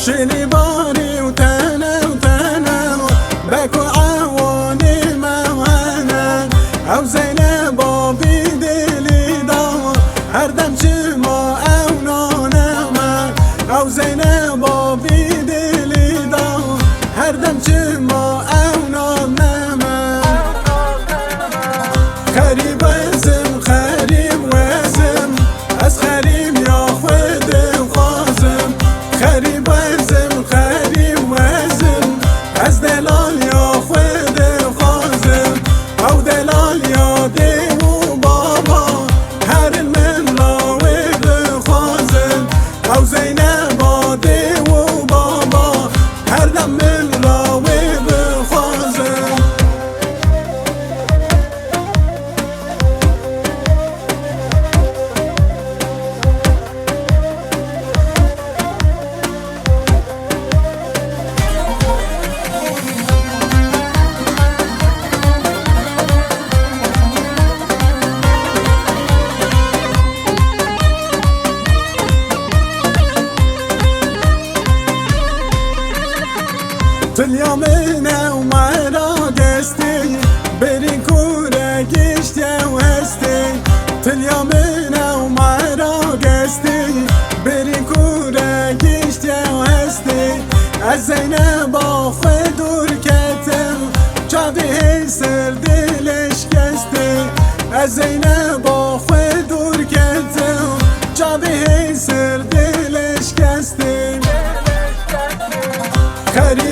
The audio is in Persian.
شيلي باري وتانا وتانا باكو عواني معانا او زينب بابي دلي دار هردم شما او نانما او زينب بابي دلي دار هردم شما او نانما خريب وزم خريب وزم از خريب يا خود خازم خريب وزم خريب وزم از دلال يا خود خازم او دلال يا دي و بابا هر من راود خازم او زينب دي و بابا هر دم من راود خازم تلیا منه و مرا دستی بری کوره گشتی و هستی تلیا منه و مرا دستی بری کوره گشتی و هستی از زینب خود دور کتم چاوی سر دلش کستی از زینب خود دور کتم چاوی سر دلش کستی خرید